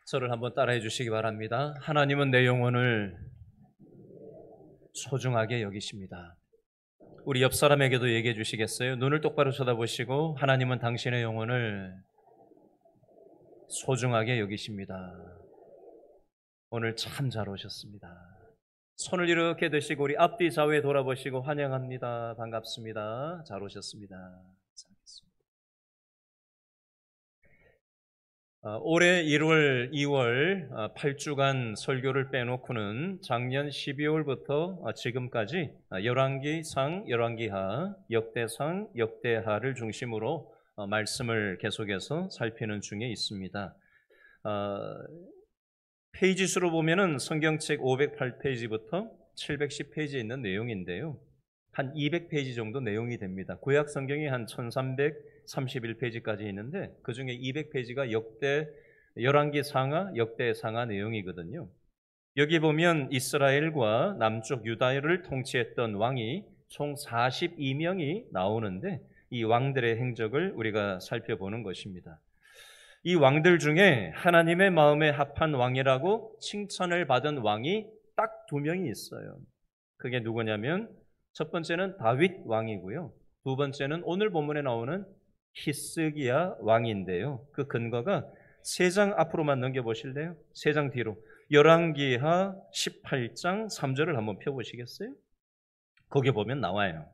저를 한번 따라해 주시기 바랍니다. 하나님은 내 영혼을 소중하게 여기십니다. 우리 옆 사람에게도 얘기해 주시겠어요? 눈을 똑바로 쳐다보시고 하나님은 당신의 영혼을 소중하게 여기십니다. 오늘 참 잘 오셨습니다. 손을 이렇게 드시고 우리 앞뒤 좌우에 돌아보시고 환영합니다. 반갑습니다. 잘 오셨습니다. 올해 1월, 2월 8주간 설교를 빼놓고는 작년 12월부터 지금까지 열왕기상, 열왕기하, 역대상, 역대하를 중심으로 말씀을 계속해서 살피는 중에 있습니다. 페이지 수로 보면은 성경책 508페이지부터 710페이지에 있는 내용인데요. 한 200페이지 정도 내용이 됩니다. 구약 성경이 한 1331페이지까지 있는데 그 중에 200페이지가 열왕기 상하, 역대 상하 내용이거든요. 여기 보면 이스라엘과 남쪽 유다를 통치했던 왕이 총 42명이 나오는데 이 왕들의 행적을 우리가 살펴보는 것입니다. 이 왕들 중에 하나님의 마음에 합한 왕이라고 칭찬을 받은 왕이 딱 2명이 있어요. 그게 누구냐면 첫 번째는 다윗 왕이고요. 두 번째는 오늘 본문에 나오는 히스기야 왕인데요. 그 근거가 3장 앞으로만 넘겨보실래요? 3장 뒤로 열왕기하 18장 3절을 한번 펴보시겠어요? 거기 보면 나와요.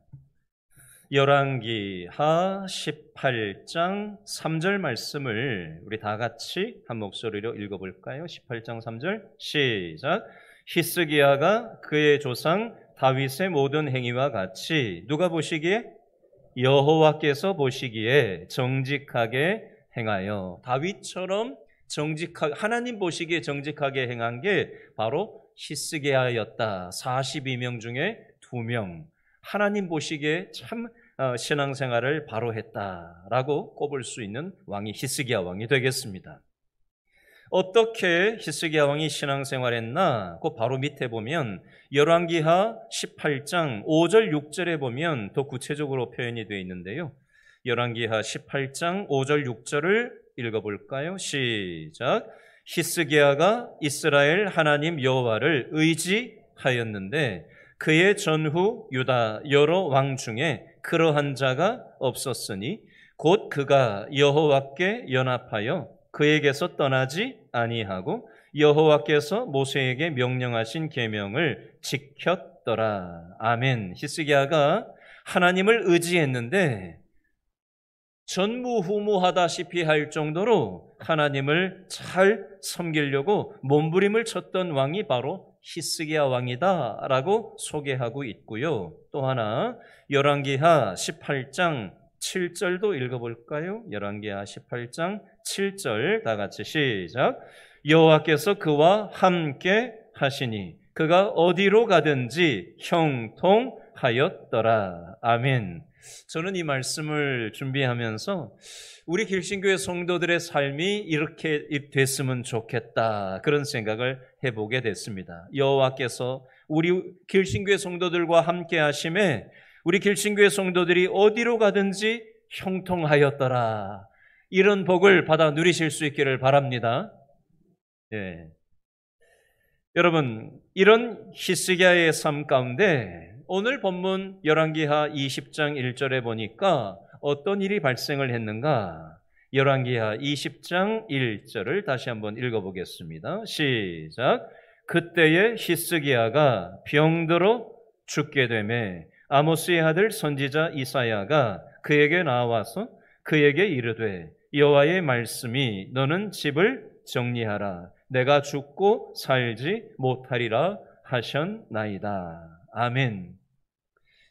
열왕기하 18장 3절 말씀을 우리 다 같이 한 목소리로 읽어볼까요? 18장 3절 시작. 히스기야가 그의 조상 다윗의 모든 행위와 같이 누가 보시기에? 여호와께서 보시기에 정직하게 행하여 다윗처럼 하나님 보시기에 정직하게 행한 게 바로 히스기야였다. 42명 중에 2명 하나님 보시기에 참 신앙생활을 바로 했다라고 꼽을 수 있는 왕이 히스기야 왕이 되겠습니다. 어떻게 히스기야 왕이 신앙생활했나? 그 바로 밑에 보면 열왕기하 18장 5절 6절에 보면 더 구체적으로 표현이 되어 있는데요. 열왕기하 18장 5절 6절을 읽어볼까요? 시작. 히스기야가 이스라엘 하나님 여호와를 의지하였는데 그의 전후 유다 여러 왕 중에 그러한 자가 없었으니 곧 그가 여호와께 연합하여 그에게서 떠나지 아니하고 여호와께서 모세에게 명령하신 계명을 지켰더라. 아멘. 히스기야가 하나님을 의지했는데 전무후무하다시피 할 정도로 하나님을 잘 섬기려고 몸부림을 쳤던 왕이 바로 히스기야 왕이다라고 소개하고 있고요. 또 하나 열왕기하 18장 7절도 읽어볼까요? 열왕기하 18장 7절 다 같이 시작. 여호와께서 그와 함께 하시니 그가 어디로 가든지 형통하였더라. 아멘. 저는 이 말씀을 준비하면서 우리 길신교회 성도들의 삶이 이렇게 됐으면 좋겠다 그런 생각을 해보게 됐습니다. 여호와께서 우리 길신교회 성도들과 함께 하심에 우리 길신교회 성도들이 어디로 가든지 형통하였더라. 이런 복을 받아 누리실 수 있기를 바랍니다. 예. 여러분, 이런 히스기야의 삶 가운데 오늘 본문 열왕기하 20장 1절에 보니까 어떤 일이 발생을 했는가? 열왕기하 20장 1절을 다시 한번 읽어보겠습니다. 시작. 그때에 히스기야가 병들어 죽게 되매 아모스의 아들 선지자 이사야가 그에게 나와서 그에게 이르되 여호와의 말씀이 너는 집을 정리하라. 내가 죽고 살지 못하리라 하셨나이다. 아멘.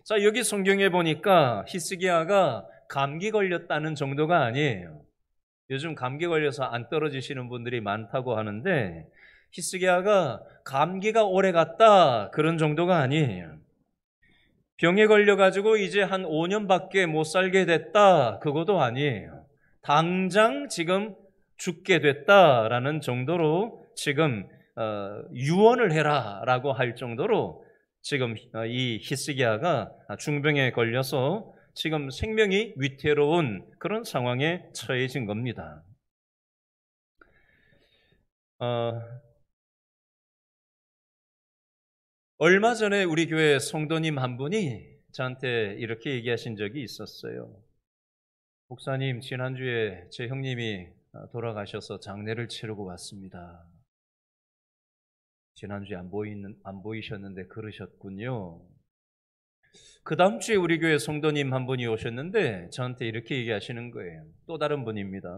자, 여기 성경에 보니까 히스기야가 감기 걸렸다는 정도가 아니에요. 요즘 감기 걸려서 안 떨어지시는 분들이 많다고 하는데 히스기야가 감기가 오래 갔다 그런 정도가 아니에요. 병에 걸려가지고 이제 한 5년밖에 못 살게 됐다 그것도 아니에요. 당장 지금 죽게 됐다라는 정도로 지금 유언을 해라라고 할 정도로 지금 이 히스기야가 중병에 걸려서 지금 생명이 위태로운 그런 상황에 처해진 겁니다. 얼마 전에 우리 교회 성도님 한 분이 저한테 이렇게 얘기하신 적이 있었어요. 목사님, 지난주에 제 형님이 돌아가셔서 장례를 치르고 왔습니다. 지난주에 안 보이셨는데 그러셨군요. 그 다음 주에 우리 교회 성도님 한 분이 오셨는데 저한테 이렇게 얘기하시는 거예요. 또 다른 분입니다.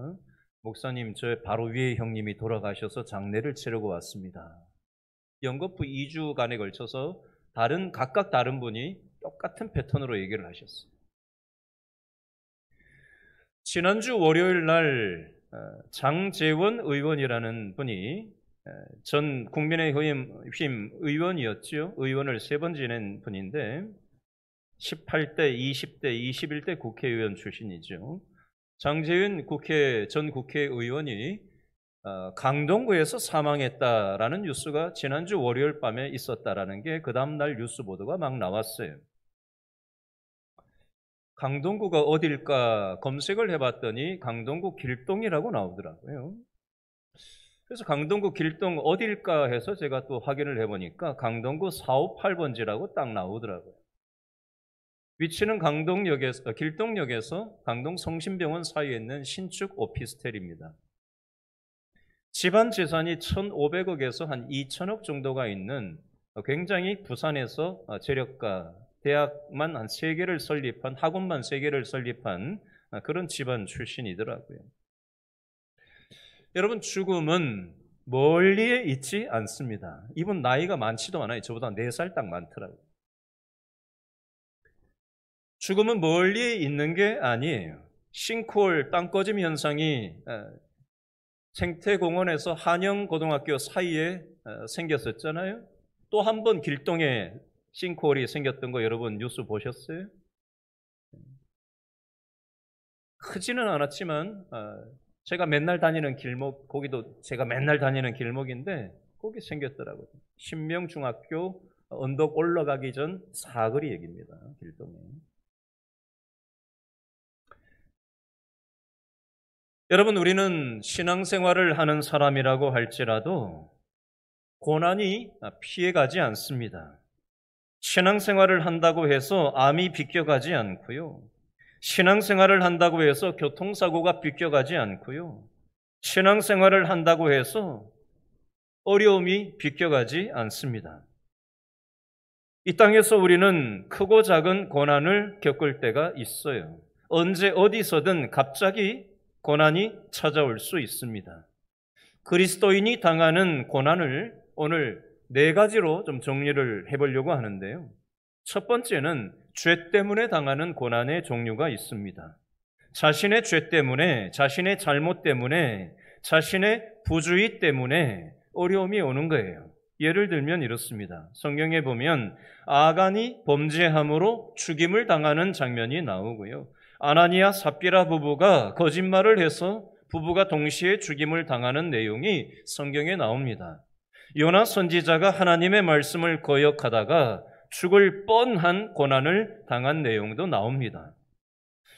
목사님, 저 바로 위에 형님이 돌아가셔서 장례를 치르고 왔습니다. 연거푸 2주간에 걸쳐서 각각 다른 분이 똑같은 패턴으로 얘기를 하셨어요. 지난주 월요일 날 장재원 의원이라는 분이 전 국민의힘 의원이었죠. 의원을 3번 지낸 분인데 18대, 20대, 21대 국회의원 출신이죠. 장재원 전 국회의원이 강동구에서 사망했다라는 뉴스가 지난주 월요일 밤에 있었다라는 게 그 다음날 뉴스 보도가 막 나왔어요. 강동구가 어딜까 검색을 해봤더니 강동구 길동이라고 나오더라고요. 그래서 강동구 길동 어딜까 해서 제가 또 확인을 해보니까 강동구 458번지라고 딱 나오더라고요. 위치는 길동역에서 강동 성심병원 사이에 있는 신축 오피스텔입니다. 집안 재산이 1,500억에서 한 2,000억 정도가 있는 굉장히 부산에서 재력가, 대학만 한 3개를 설립한, 학원만 3개를 설립한 그런 집안 출신이더라고요. 여러분, 죽음은 멀리에 있지 않습니다. 이분 나이가 많지도 않아요. 저보다 4살 딱 많더라고요. 죽음은 멀리에 있는 게 아니에요. 싱크홀, 땅꺼짐 현상이 생태공원에서 한영고등학교 사이에 생겼었잖아요. 또 한 번 길동에 싱크홀이 생겼던 거 여러분 뉴스 보셨어요? 크지는 않았지만 제가 맨날 다니는 길목, 거기도 제가 맨날 다니는 길목인데 거기 생겼더라고요. 신명중학교 언덕 올라가기 전 사거리 얘기입니다. 길동에. 여러분, 우리는 신앙생활을 하는 사람이라고 할지라도 고난이 피해가지 않습니다. 신앙생활을 한다고 해서 암이 비껴가지 않고요. 신앙생활을 한다고 해서 교통사고가 비껴가지 않고요. 신앙생활을 한다고 해서 어려움이 비껴가지 않습니다. 이 땅에서 우리는 크고 작은 고난을 겪을 때가 있어요. 언제 어디서든 갑자기 고난이 찾아올 수 있습니다. 그리스도인이 당하는 고난을 오늘 4가지로 좀 정리를 해보려고 하는데요. 첫 번째는 죄 때문에 당하는 고난의 종류가 있습니다. 자신의 죄 때문에, 자신의 잘못 때문에, 자신의 부주의 때문에 어려움이 오는 거예요. 예를 들면 이렇습니다. 성경에 보면 아간이 범죄함으로 죽임을 당하는 장면이 나오고요. 아나니아 삽비라 부부가 거짓말을 해서 부부가 동시에 죽임을 당하는 내용이 성경에 나옵니다. 요나 선지자가 하나님의 말씀을 거역하다가 죽을 뻔한 고난을 당한 내용도 나옵니다.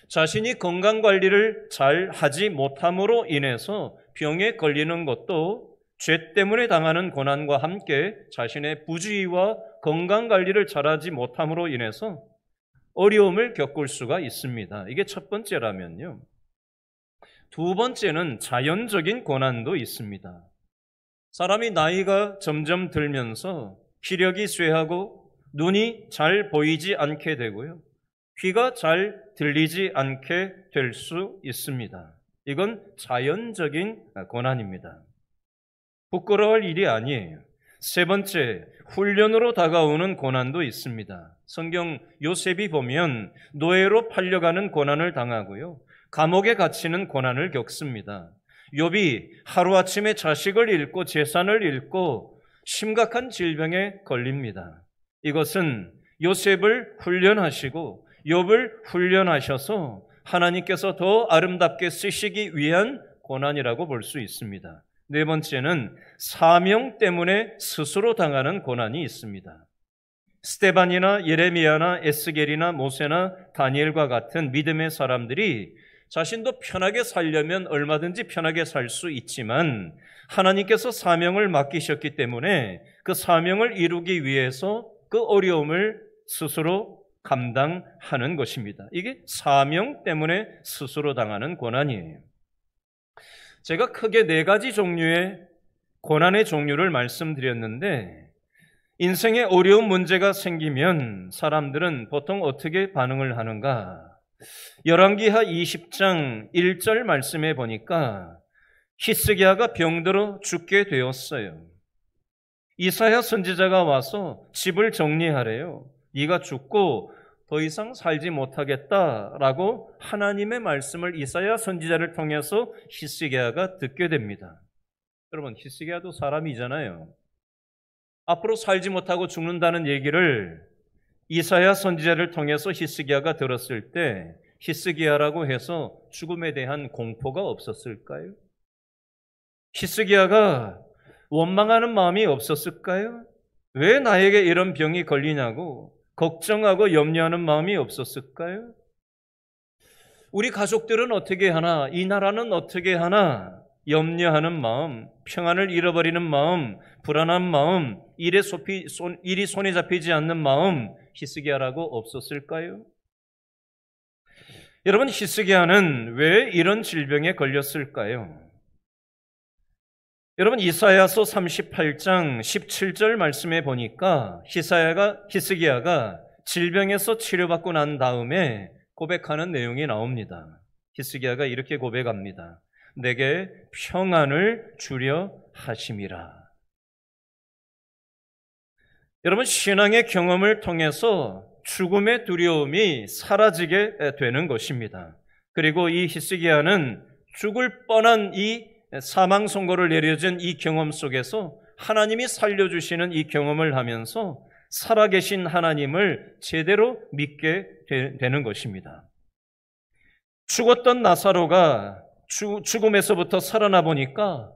자신이 건강관리를 잘 하지 못함으로 인해서 병에 걸리는 것도 죄 때문에 당하는 고난과 함께 자신의 부주의와 건강관리를 잘하지 못함으로 인해서 어려움을 겪을 수가 있습니다. 이게 첫 번째라면요. 두 번째는 자연적인 고난도 있습니다. 사람이 나이가 점점 들면서 시력이 쇠하고 눈이 잘 보이지 않게 되고요. 귀가 잘 들리지 않게 될 수 있습니다. 이건 자연적인 고난입니다. 부끄러워할 일이 아니에요. 세 번째, 훈련으로 다가오는 고난도 있습니다. 성경 요셉이 보면 노예로 팔려가는 고난을 당하고요. 감옥에 갇히는 고난을 겪습니다. 욥이 하루아침에 자식을 잃고 재산을 잃고 심각한 질병에 걸립니다. 이것은 요셉을 훈련하시고 욥을 훈련하셔서 하나님께서 더 아름답게 쓰시기 위한 고난이라고 볼 수 있습니다. 네 번째는 사명 때문에 스스로 당하는 고난이 있습니다. 스데반이나 예레미야나 에스겔이나 모세나 다니엘과 같은 믿음의 사람들이 자신도 편하게 살려면 얼마든지 편하게 살 수 있지만 하나님께서 사명을 맡기셨기 때문에 그 사명을 이루기 위해서 그 어려움을 스스로 감당하는 것입니다. 이게 사명 때문에 스스로 당하는 고난이에요. 제가 크게 4가지 종류의 고난의 종류를 말씀드렸는데, 인생에 어려운 문제가 생기면 사람들은 보통 어떻게 반응을 하는가? 열왕기하 20장 1절 말씀에 보니까 히스기야가 병들어 죽게 되었어요. 이사야 선지자가 와서 집을 정리하래요. 네가 죽고 더 이상 살지 못하겠다라고 하나님의 말씀을 이사야 선지자를 통해서 히스기야가 듣게 됩니다. 여러분, 히스기야도 사람이잖아요. 앞으로 살지 못하고 죽는다는 얘기를 이사야 선지자를 통해서 히스기야가 들었을 때 히스기야라고 해서 죽음에 대한 공포가 없었을까요? 히스기야가 원망하는 마음이 없었을까요? 왜 나에게 이런 병이 걸리냐고 걱정하고 염려하는 마음이 없었을까요? 우리 가족들은 어떻게 하나, 이 나라는 어떻게 하나, 염려하는 마음, 평안을 잃어버리는 마음, 불안한 마음, 일이 손에 잡히지 않는 마음, 히스기야라고 없었을까요? 여러분, 히스기야는 왜 이런 질병에 걸렸을까요? 여러분, 이사야서 38장 17절 말씀에 보니까 히스기야가 질병에서 치료받고 난 다음에 고백하는 내용이 나옵니다. 히스기야가 이렇게 고백합니다. 내게 평안을 주려 하심이라. 여러분, 신앙의 경험을 통해서 죽음의 두려움이 사라지게 되는 것입니다. 그리고 이 히스기야는 죽을 뻔한 이 사망 선고를 내려진 이 경험 속에서 하나님이 살려주시는 이 경험을 하면서 살아계신 하나님을 제대로 믿게 되는 것입니다. 죽었던 나사로가 죽음에서부터 살아나 보니까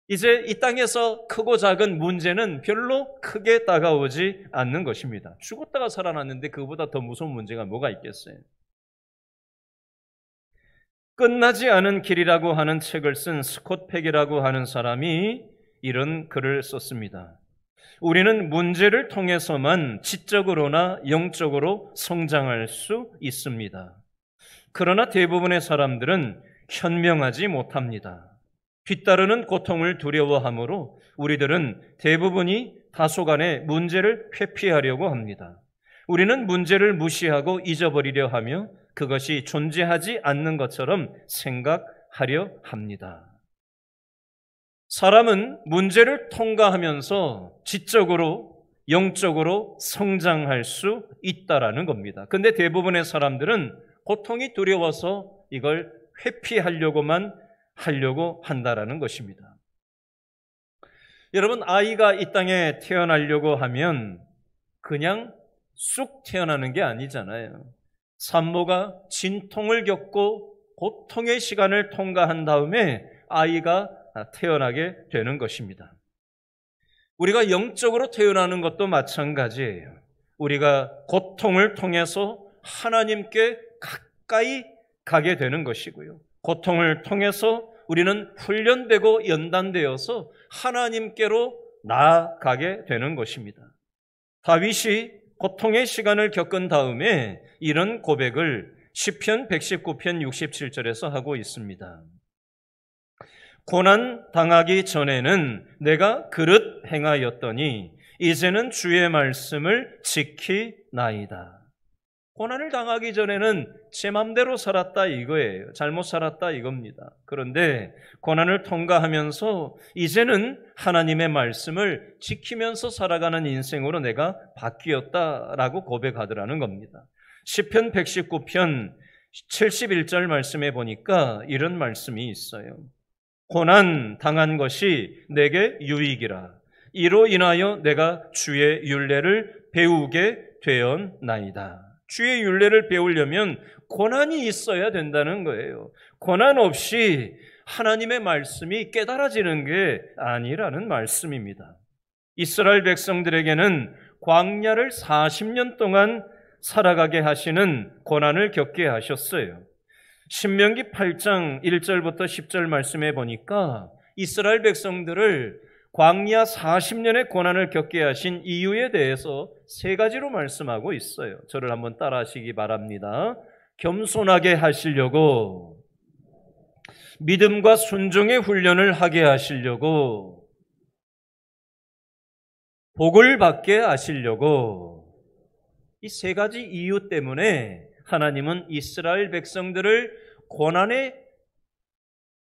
이제 이 땅에서 크고 작은 문제는 별로 크게 다가오지 않는 것입니다. 죽었다가 살아났는데 그거보다 더 무서운 문제가 뭐가 있겠어요? 끝나지 않은 길이라고 하는 책을 쓴 스콧 팩이라고 하는 사람이 이런 글을 썼습니다. 우리는 문제를 통해서만 지적으로나 영적으로 성장할 수 있습니다. 그러나 대부분의 사람들은 현명하지 못합니다. 뒤따르는 고통을 두려워하므로 우리들은 대부분이 다소간의 문제를 회피하려고 합니다. 우리는 문제를 무시하고 잊어버리려 하며 그것이 존재하지 않는 것처럼 생각하려 합니다. 사람은 문제를 통과하면서 지적으로, 영적으로 성장할 수 있다라는 겁니다. 근데 대부분의 사람들은 고통이 두려워서 이걸 회피하려고만 하려고 한다라는 것입니다. 여러분, 아이가 이 땅에 태어나려고 하면 그냥 쑥 태어나는 게 아니잖아요. 산모가 진통을 겪고 고통의 시간을 통과한 다음에 아이가 태어나게 되는 것입니다. 우리가 영적으로 태어나는 것도 마찬가지예요. 우리가 고통을 통해서 하나님께 가까이 가게 되는 것이고요. 고통을 통해서 우리는 훈련되고 연단되어서 하나님께로 나아가게 되는 것입니다. 다윗이 고통의 시간을 겪은 다음에 이런 고백을 시편 119편 67절에서 하고 있습니다. 고난 당하기 전에는 내가 그릇 행하였더니 이제는 주의 말씀을 지키나이다. 고난을 당하기 전에는 제 맘대로 살았다 이거예요. 잘못 살았다 이겁니다. 그런데 고난을 통과하면서 이제는 하나님의 말씀을 지키면서 살아가는 인생으로 내가 바뀌었다라고 고백하더라는 겁니다. 시편 119편 71절 말씀에 보니까 이런 말씀이 있어요. 고난 당한 것이 내게 유익이라. 이로 인하여 내가 주의 율례를 배우게 되었나이다. 주의 율례를 배우려면 고난이 있어야 된다는 거예요. 고난 없이 하나님의 말씀이 깨달아지는 게 아니라는 말씀입니다. 이스라엘 백성들에게는 광야를 40년 동안 살아가게 하시는 고난을 겪게 하셨어요. 신명기 8장 1절부터 10절 말씀해 보니까 이스라엘 백성들을 광야 40년의 고난을 겪게 하신 이유에 대해서 세 가지로 말씀하고 있어요. 저를 한번 따라 하시기 바랍니다. 겸손하게 하시려고, 믿음과 순종의 훈련을 하게 하시려고, 복을 받게 하시려고, 이 세 가지 이유 때문에 하나님은 이스라엘 백성들을 고난의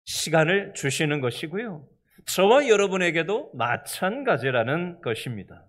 시간을 주시는 것이고요. 저와 여러분에게도 마찬가지라는 것입니다.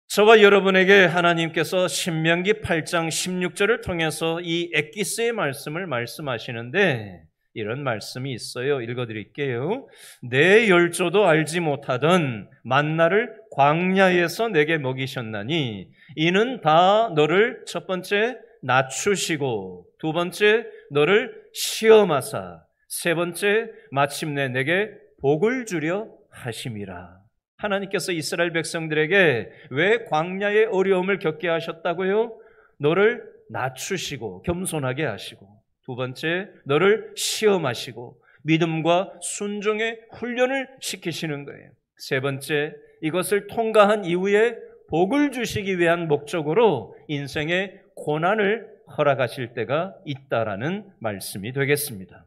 저와 여러분에게 하나님께서 신명기 8장 16절을 통해서 이 엑기스의 말씀을 말씀하시는데 이런 말씀이 있어요. 읽어드릴게요. 내 열조도 알지 못하던 만나를 광야에서 내게 먹이셨나니 이는 다 너를 첫 번째 낮추시고 두 번째 너를 시험하사 세 번째 마침내 내게 복을 주려 하심이라. 하나님께서 이스라엘 백성들에게 왜 광야의 어려움을 겪게 하셨다고요? 너를 낮추시고 겸손하게 하시고 두 번째 너를 시험하시고 믿음과 순종의 훈련을 시키시는 거예요. 세 번째 이것을 통과한 이후에 복을 주시기 위한 목적으로 인생의 고난을 허락하실 때가 있다라는 말씀이 되겠습니다.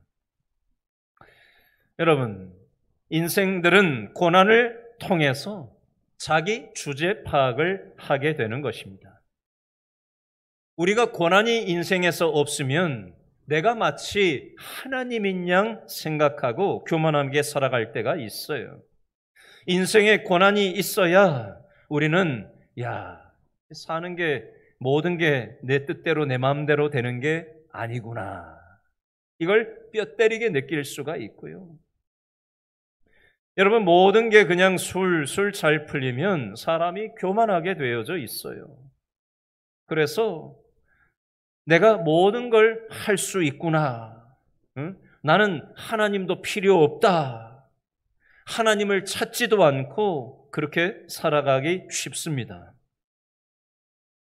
여러분, 인생들은 고난을 통해서 자기 주제 파악을 하게 되는 것입니다. 우리가 고난이 인생에서 없으면 내가 마치 하나님인 양 생각하고 교만하게 살아갈 때가 있어요. 인생에 고난이 있어야 우리는 사는 게 모든 게 내 뜻대로 내 마음대로 되는 게 아니구나. 이걸 뼈 때리게 느낄 수가 있고요. 여러분, 모든 게 그냥 술 잘 풀리면 사람이 교만하게 되어져 있어요. 그래서 내가 모든 걸 할 수 있구나. 나는 하나님도 필요 없다. 하나님을 찾지도 않고 그렇게 살아가기 쉽습니다.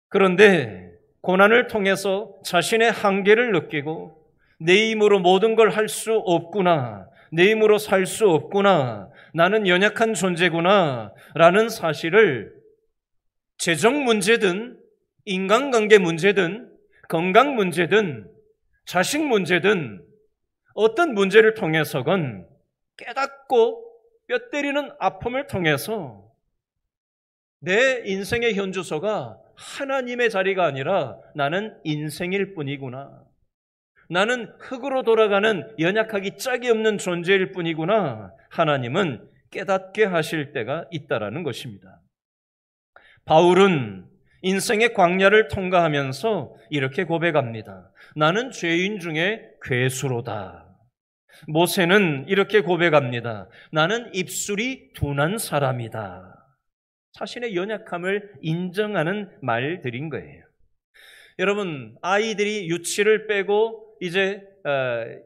그런데 고난을 통해서 자신의 한계를 느끼고 내 힘으로 모든 걸 할 수 없구나. 내 힘으로 살 수 없구나. 나는 연약한 존재구나. 라는 사실을 재정 문제든 인간관계 문제든 건강 문제든 자식 문제든 어떤 문제를 통해서건 깨닫고 뼈 때리는 아픔을 통해서 내 인생의 현주소가 하나님의 자리가 아니라 나는 인생일 뿐이구나. 나는 흙으로 돌아가는 연약하기 짝이 없는 존재일 뿐이구나. 하나님은 깨닫게 하실 때가 있다라는 것입니다. 바울은 인생의 광야를 통과하면서 이렇게 고백합니다. 나는 죄인 중에 괴수로다. 모세는 이렇게 고백합니다. 나는 입술이 둔한 사람이다. 자신의 연약함을 인정하는 말들인 거예요. 여러분, 아이들이 유치를 빼고 이제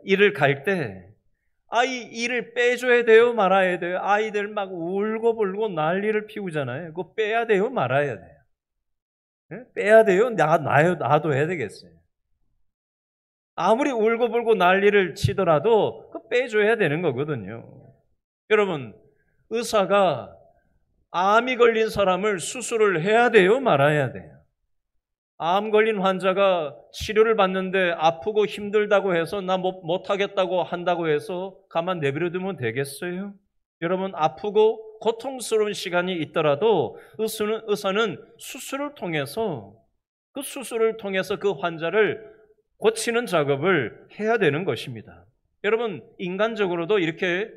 일을 갈 때 아이 일을 빼줘야 돼요? 말아야 돼요? 아이들 막 울고불고 난리를 피우잖아요. 그거 빼야 돼요? 말아야 돼요? 빼야 돼요? 놔둬야 되겠어요? 아무리 울고불고 난리를 치더라도 그거 빼줘야 되는 거거든요. 여러분, 의사가 암이 걸린 사람을 수술을 해야 돼요? 말아야 돼요? 암 걸린 환자가 치료를 받는데 아프고 힘들다고 해서 나 못하겠다고 한다고 해서 가만 내버려두면 되겠어요? 여러분, 아프고 고통스러운 시간이 있더라도 의사는 수술을 통해서 그 환자를 고치는 작업을 해야 되는 것입니다. 여러분, 인간적으로도 이렇게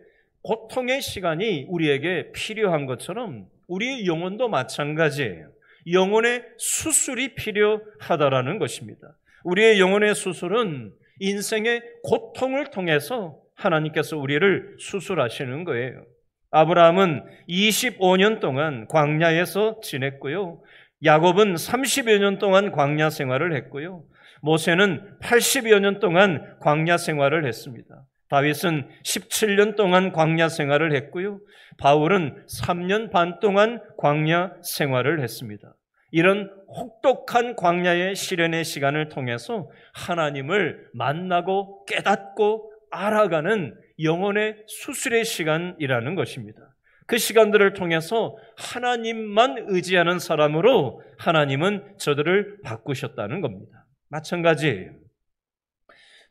고통의 시간이 우리에게 필요한 것처럼 우리의 영혼도 마찬가지예요. 영혼의 수술이 필요하다라는 것입니다. 우리의 영혼의 수술은 인생의 고통을 통해서 하나님께서 우리를 수술하시는 거예요. 아브라함은 25년 동안 광야에서 지냈고요. 야곱은 30여 년 동안 광야 생활을 했고요. 모세는 80여 년 동안 광야 생활을 했습니다. 다윗은 17년 동안 광야 생활을 했고요. 바울은 3년 반 동안 광야 생활을 했습니다. 이런 혹독한 광야의 시련의 시간을 통해서 하나님을 만나고 깨닫고 알아가는 영혼의 수술의 시간이라는 것입니다. 그 시간들을 통해서 하나님만 의지하는 사람으로 하나님은 저들을 바꾸셨다는 겁니다. 마찬가지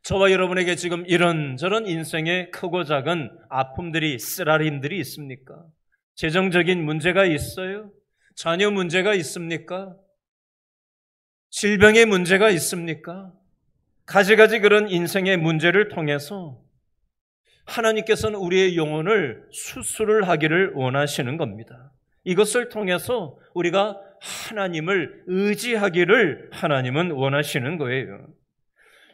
저와 여러분에게 지금 이런저런 인생의 크고 작은 아픔들이, 쓰라림들이 있습니까? 재정적인 문제가 있어요? 자녀 문제가 있습니까? 질병의 문제가 있습니까? 가지가지 그런 인생의 문제를 통해서 하나님께서는 우리의 영혼을 수술을 하기를 원하시는 겁니다. 이것을 통해서 우리가 하나님을 의지하기를 하나님은 원하시는 거예요.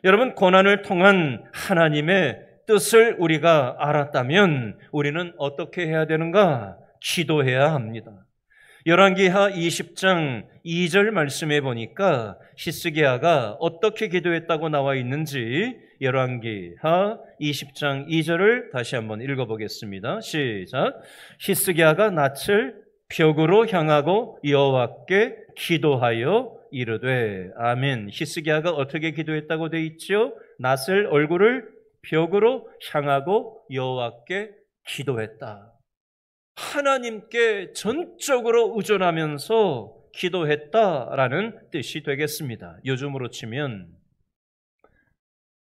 여러분, 고난을 통한 하나님의 뜻을 우리가 알았다면 우리는 어떻게 해야 되는가? 기도해야 합니다. 열왕기하 20장 2절 말씀에 보니까 히스기야가 어떻게 기도했다고 나와 있는지 열왕기하 20장 2절을 다시 한번 읽어보겠습니다. 시작. 히스기야가 낯을 벽으로 향하고 여호와께 기도하여 이르되. 아멘. 히스기야가 어떻게 기도했다고 되어 있죠? 낯을, 얼굴을 벽으로 향하고 여호와께 기도했다. 하나님께 전적으로 의존하면서 기도했다라는 뜻이 되겠습니다. 요즘으로 치면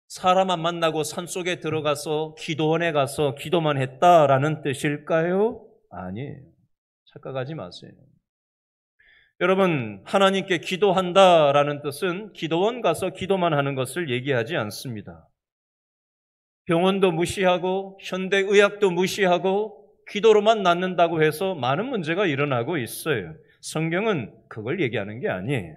사람 안 만나고 산속에 들어가서 기도원에 가서 기도만 했다라는 뜻일까요? 아니에요. 착각하지 마세요. 여러분, 하나님께 기도한다라는 뜻은 기도원 가서 기도만 하는 것을 얘기하지 않습니다. 병원도 무시하고 현대의학도 무시하고 기도로만 낫는다고 해서 많은 문제가 일어나고 있어요. 성경은 그걸 얘기하는 게 아니에요.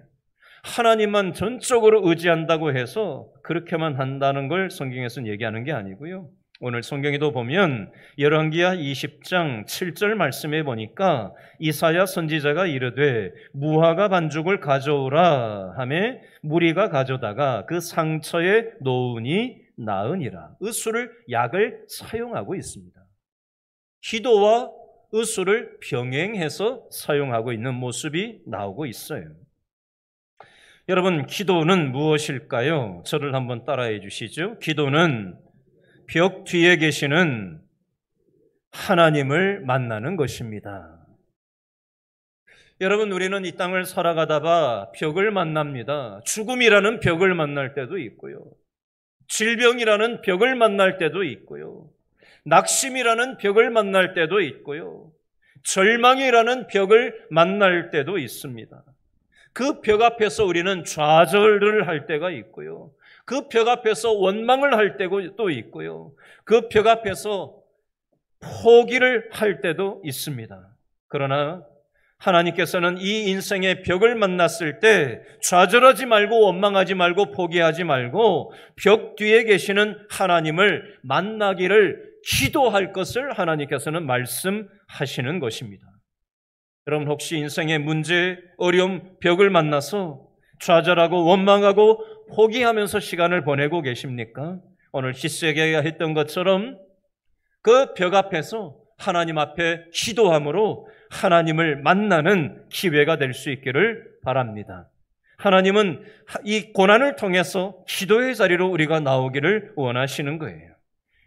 하나님만 전적으로 의지한다고 해서 그렇게만 한다는 걸 성경에서는 얘기하는 게 아니고요. 오늘 성경에도 보면 열왕기하 20장 7절 말씀에 보니까 이사야 선지자가 이르되 무화과 반죽을 가져오라 하매 무리가 가져다가 그 상처에 놓으니 나으니라. 의술을 약을 사용하고 있습니다. 기도와 의술을 병행해서 사용하고 있는 모습이 나오고 있어요. 여러분, 기도는 무엇일까요? 저를 한번 따라해 주시죠. 기도는 벽 뒤에 계시는 하나님을 만나는 것입니다. 여러분, 우리는 이 땅을 살아가다가 벽을 만납니다. 죽음이라는 벽을 만날 때도 있고요. 질병이라는 벽을 만날 때도 있고요. 낙심이라는 벽을 만날 때도 있고요. 절망이라는 벽을 만날 때도 있습니다. 그 벽 앞에서 우리는 좌절을 할 때가 있고요. 그 벽 앞에서 원망을 할 때도 있고요. 그 벽 앞에서 포기를 할 때도 있습니다. 그러나 하나님께서는 이 인생의 벽을 만났을 때 좌절하지 말고 원망하지 말고 포기하지 말고 벽 뒤에 계시는 하나님을 만나기를 기도할 것을 하나님께서는 말씀하시는 것입니다. 여러분, 혹시 인생의 문제, 어려움, 벽을 만나서 좌절하고 원망하고 포기하면서 시간을 보내고 계십니까? 오늘 히스기야가 했던 것처럼 그 벽 앞에서 하나님 앞에 기도함으로 하나님을 만나는 기회가 될 수 있기를 바랍니다. 하나님은 이 고난을 통해서 기도의 자리로 우리가 나오기를 원하시는 거예요.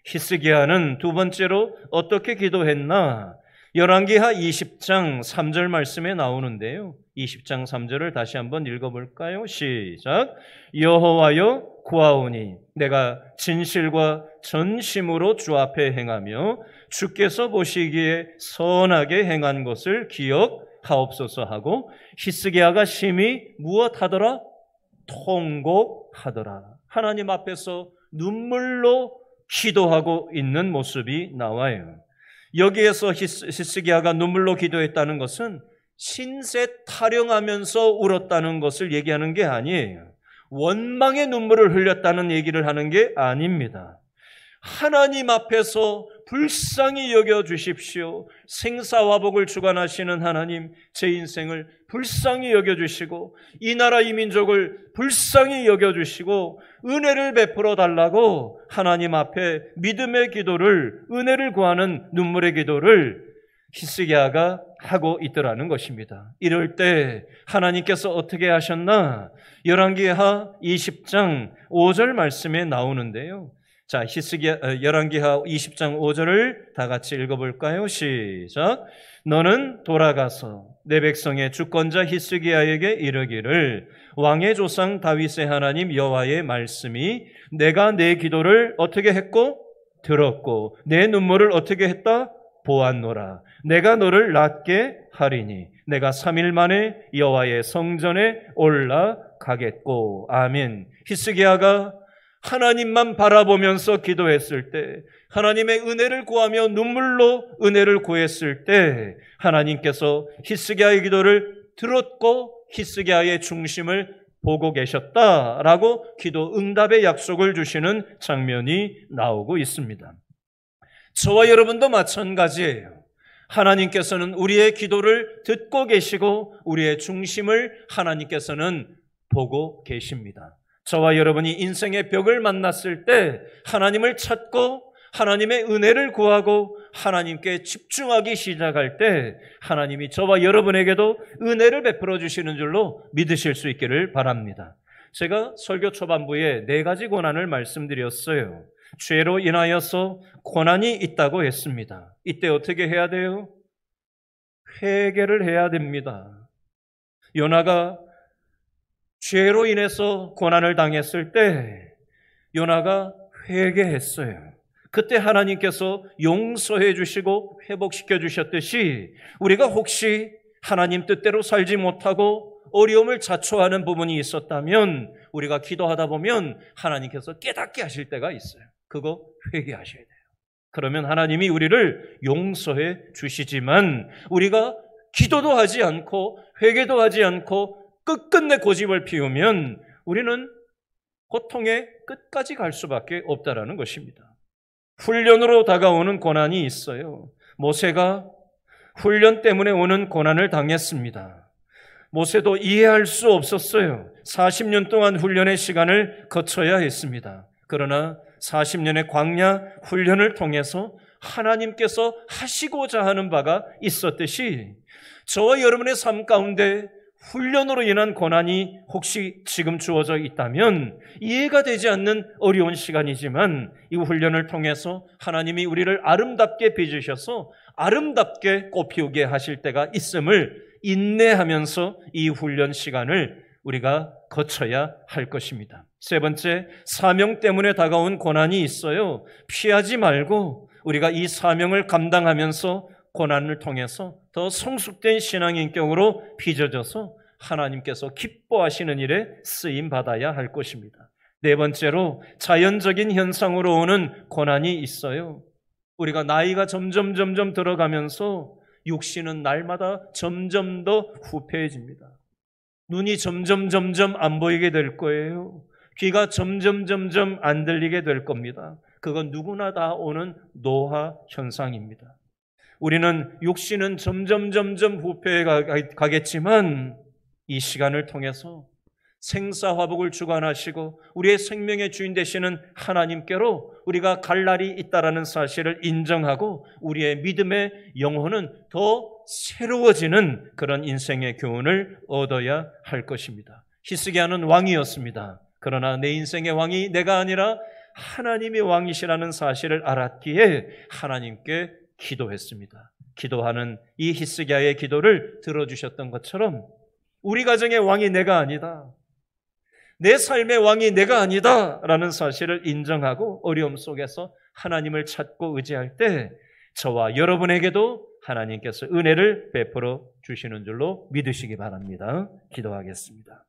히스기야는 두 번째로 어떻게 기도했나? 열왕기하 20장 3절 말씀에 나오는데요. 20장 3절을 다시 한번 읽어볼까요? 시작. 여호와여 구하오니 내가 진실과 전심으로 주 앞에 행하며 주께서 보시기에 선하게 행한 것을 기억하옵소서 하고 히스기야가 심히 무엇하더라? 통곡하더라. 하나님 앞에서 눈물로 기도하고 있는 모습이 나와요. 여기에서 히스기야가 눈물로 기도했다는 것은 신세 타령하면서 울었다는 것을 얘기하는 게 아니에요. 원망의 눈물을 흘렸다는 얘기를 하는 게 아닙니다. 하나님 앞에서 불쌍히 여겨주십시오. 생사화복을 주관하시는 하나님, 제 인생을 불쌍히 여겨주시고 이 나라 이 민족을 불쌍히 여겨주시고 은혜를 베풀어 달라고 하나님 앞에 믿음의 기도를, 은혜를 구하는 눈물의 기도를 히스기야가 하고 있더라는 것입니다. 이럴 때 하나님께서 어떻게 하셨나? 열왕기하 20장 5절 말씀에 나오는데요. 자, 열왕기하 20장 5절을 다 같이 읽어볼까요? 시작. 너는 돌아가서 내 백성의 주권자 히스기야에게 이르기를 왕의 조상 다윗의 하나님 여호와의 말씀이 내가 내 기도를 어떻게 했고 들었고 내 눈물을 어떻게 했다 보았노라. 내가 너를 낫게 하리니 내가 3일 만에 여호와의 성전에 올라가겠고. 아멘. 히스기야가 하나님만 바라보면서 기도했을 때, 하나님의 은혜를 구하며 눈물로 은혜를 구했을 때 하나님께서 히스기야의 기도를 들었고 히스기야의 중심을 보고 계셨다라고 기도 응답의 약속을 주시는 장면이 나오고 있습니다. 저와 여러분도 마찬가지예요. 하나님께서는 우리의 기도를 듣고 계시고 우리의 중심을 하나님께서는 보고 계십니다. 저와 여러분이 인생의 벽을 만났을 때 하나님을 찾고 하나님의 은혜를 구하고 하나님께 집중하기 시작할 때 하나님이 저와 여러분에게도 은혜를 베풀어 주시는 줄로 믿으실 수 있기를 바랍니다. 제가 설교 초반부에 4가지 고난을 말씀드렸어요. 죄로 인하여서 고난이 있다고 했습니다. 이때 어떻게 해야 돼요? 회개를 해야 됩니다. 요나가 죄로 인해서 고난을 당했을 때 요나가 회개했어요. 그때 하나님께서 용서해 주시고 회복시켜 주셨듯이 우리가 혹시 하나님 뜻대로 살지 못하고 어려움을 자초하는 부분이 있었다면 우리가 기도하다 보면 하나님께서 깨닫게 하실 때가 있어요. 그거 회개하셔야 돼요. 그러면 하나님이 우리를 용서해 주시지만 우리가 기도도 하지 않고 회개도 하지 않고 끝끝내 고집을 피우면 우리는 고통의 끝까지 갈 수밖에 없다라는 것입니다. 훈련으로 다가오는 고난이 있어요. 모세가 훈련 때문에 오는 고난을 당했습니다. 모세도 이해할 수 없었어요. 40년 동안 훈련의 시간을 거쳐야 했습니다. 그러나 40년의 광야 훈련을 통해서 하나님께서 하시고자 하는 바가 있었듯이 저와 여러분의 삶 가운데 훈련으로 인한 고난이 혹시 지금 주어져 있다면 이해가 되지 않는 어려운 시간이지만 이 훈련을 통해서 하나님이 우리를 아름답게 빚으셔서 아름답게 꽃피우게 하실 때가 있음을 인내하면서 이 훈련 시간을 우리가 거쳐야 할 것입니다. 세 번째, 사명 때문에 다가온 고난이 있어요. 피하지 말고 우리가 이 사명을 감당하면서 고난을 통해서 더 성숙된 신앙 인격으로 빚어져서 하나님께서 기뻐하시는 일에 쓰임받아야 할 것입니다. 네 번째로 자연적인 현상으로 오는 고난이 있어요. 우리가 나이가 점점 들어가면서 육신은 날마다 점점 더 후패해집니다. 눈이 점점 안 보이게 될 거예요. 귀가 점점 안 들리게 될 겁니다. 그건 누구나 다 오는 노화 현상입니다. 우리는 육신은 점점 후패해 가겠지만 이 시간을 통해서 생사화복을 주관하시고 우리의 생명의 주인 되시는 하나님께로 우리가 갈 날이 있다라는 사실을 인정하고 우리의 믿음의 영혼은 더 새로워지는 그런 인생의 교훈을 얻어야 할 것입니다. 히스기야는 왕이었습니다. 그러나 내 인생의 왕이 내가 아니라 하나님이 왕이시라는 사실을 알았기에 하나님께 기도했습니다. 기도하는 이 히스기야의 기도를 들어주셨던 것처럼 우리 가정의 왕이 내가 아니다, 내 삶의 왕이 내가 아니다 라는 사실을 인정하고 어려움 속에서 하나님을 찾고 의지할 때 저와 여러분에게도 하나님께서 은혜를 베풀어 주시는 줄로 믿으시기 바랍니다. 기도하겠습니다.